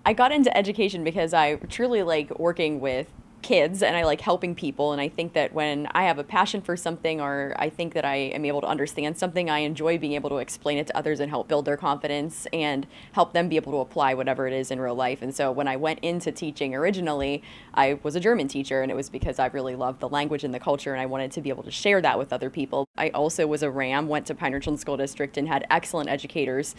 I got into education because I truly like working with kids and I like helping people. And I think that when I have a passion for something or I think that I am able to understand something, I enjoy being able to explain it to others and help build their confidence and help them be able to apply whatever it is in real life. And so when I went into teaching originally, I was a German teacher, and it was because I really loved the language and the culture and I wanted to be able to share that with other people. I also was a RAM, went to Pine-Richland School District, and had excellent educators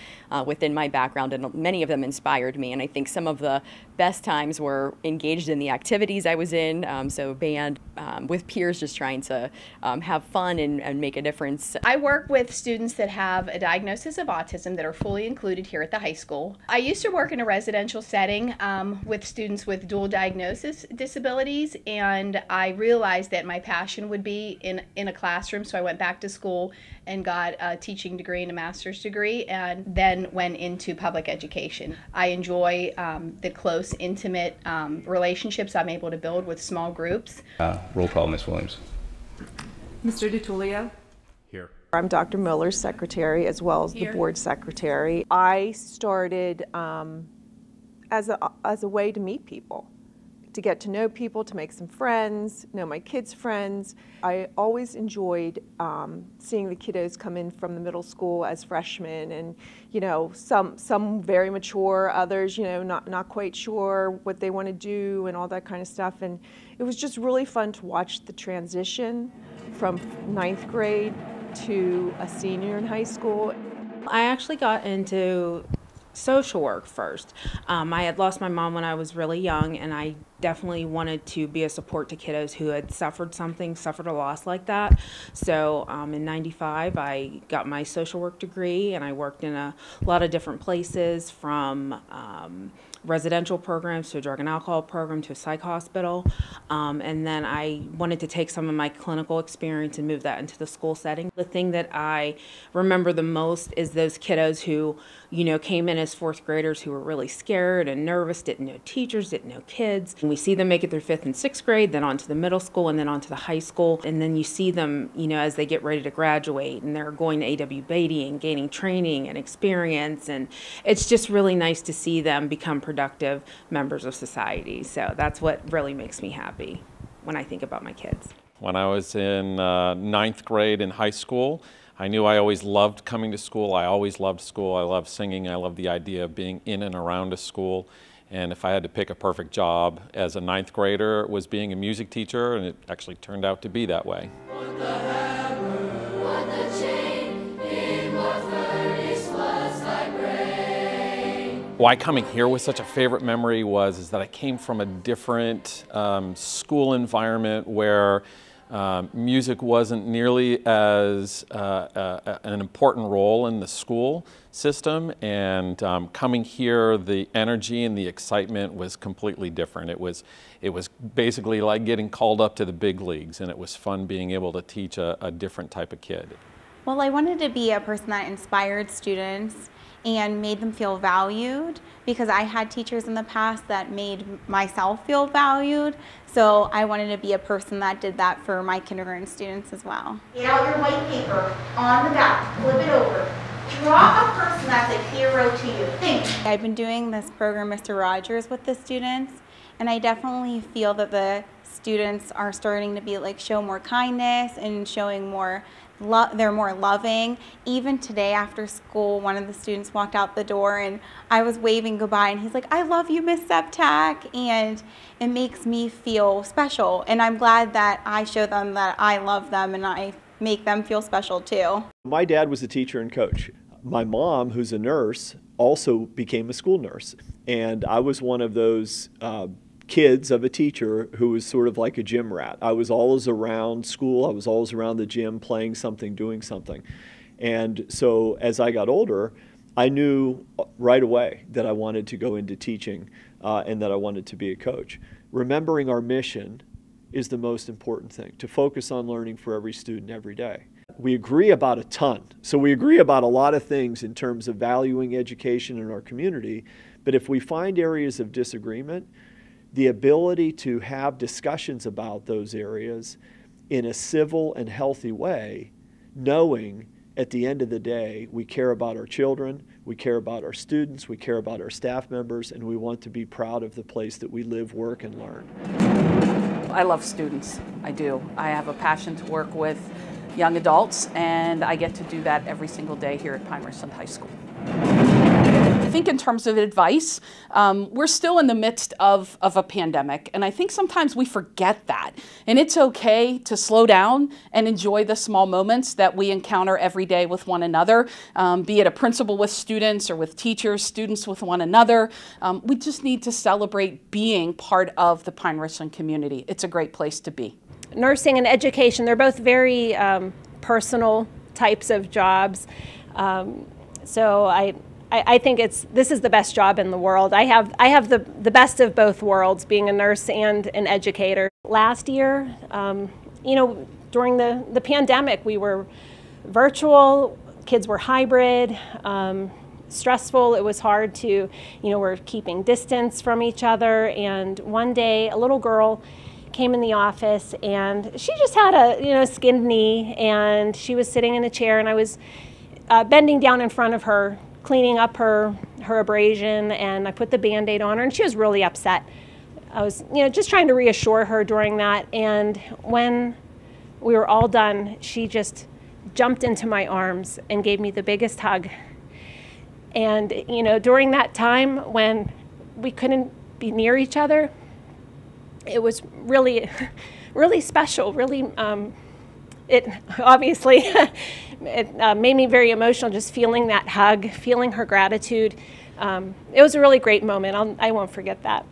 within my background, and many of them inspired me. And I think some of the best times were engaged in the activities I was in, so band, with peers, just trying to have fun and make a difference. I work with students that have a diagnosis of autism that are fully included here at the high school. I used to work in a residential setting with students with dual diagnosis disabilities, and I realized that my passion would be in a classroom, so I went back to school and got a teaching degree and a master's degree, and then went into public education. I enjoy the close, intimate relationships I'm able to build with small groups. Roll call, Ms. Williams. Mr. DiTullio. Here. I'm Dr. Miller's secretary as well as the board secretary. I started as a way to meet people, to get to know people, to make some friends, know my kids' friends. I always enjoyed seeing the kiddos come in from the middle school as freshmen, and some very mature, others not quite sure what they want to do and all that kind of stuff. And it was just really fun to watch the transition from ninth grade to a senior in high school. I actually got into social work first. I had lost my mom when I was really young, and I definitely wanted to be a support to kiddos who had suffered a loss like that. So in '95, I got my social work degree, and I worked in a lot of different places, from residential programs to a drug and alcohol program to a psych hospital. And then I wanted to take some of my clinical experience and move that into the school setting. The thing that I remember the most is those kiddos who, came in as fourth graders who were really scared and nervous, didn't know teachers, didn't know kids. And we see them make it through fifth and sixth grade, then on to the middle school, and then on to the high school. And then you see them, as they get ready to graduate, and they're going to A.W. Beatty and gaining training and experience. And it's just really nice to see them become productive members of society. So that's what really makes me happy when I think about my kids. When I was in ninth grade in high school, I knew I always loved coming to school. I always loved school. I loved singing. I loved the idea of being in and around a school. And if I had to pick a perfect job as a ninth grader, it was being a music teacher, and it actually turned out to be that way. Why coming here was such a favorite memory is that I came from a different school environment where music wasn't nearly as an important role in the school system, and coming here, the energy and the excitement was completely different. It was basically like getting called up to the big leagues, and it was fun being able to teach a different type of kid. Well, I wanted to be a person that inspired students and made them feel valued, because I had teachers in the past that made myself feel valued. So I wanted to be a person that did that for my kindergarten students as well. Get out your white paper, on the back, flip it over. Draw a person that's a hero to you. Think. I've been doing this program, Mr. Rogers, with the students, and I definitely feel that the students are starting to show more kindness and showing more they're more loving. Even today after school, one of the students walked out the door and I was waving goodbye, and he's like, "I love you, Miss Septak," and it makes me feel special. And I'm glad that I show them that I love them and I make them feel special too. My dad was a teacher and coach. My mom, who's a nurse, also became a school nurse. And I was one of those kids of a teacher who was sort of like a gym rat. I was always around school. I was always around the gym, playing something, doing something. And so as I got older, I knew right away that I wanted to go into teaching and that I wanted to be a coach. Remembering our mission is the most important thing, to focus on learning for every student every day. We agree about a ton. So we agree about a lot of things in terms of valuing education in our community. But if we find areas of disagreement, the ability to have discussions about those areas in a civil and healthy way, knowing at the end of the day, we care about our children, we care about our students, we care about our staff members, and we want to be proud of the place that we live, work, and learn. I love students. I do. I have a passion to work with young adults, and I get to do that every single day here at Pine-Richland High School. I think in terms of advice, we're still in the midst of a pandemic, and I think sometimes we forget that. And it's okay to slow down and enjoy the small moments that we encounter every day with one another, be it a principal with students or with teachers, students with one another. We just need to celebrate being part of the Pine-Richland community. It's a great place to be. Nursing and education, they're both very personal types of jobs. So I think this is the best job in the world. I have the best of both worlds, being a nurse and an educator. Last year, you know, during the pandemic, we were virtual, kids were hybrid, stressful. It was hard to, you know, we're keeping distance from each other. And one day, a little girl came in the office, and she just had a skinned knee, and she was sitting in a chair, and I was bending down in front of her, cleaning up her abrasion, and I put the Band-Aid on her, and she was really upset. I was just trying to reassure her during that, and when we were all done, she just jumped into my arms and gave me the biggest hug. And during that time when we couldn't be near each other, it was really, really special. Really, it obviously it made me very emotional. Just feeling that hug, feeling her gratitude. It was a really great moment. I won't forget that.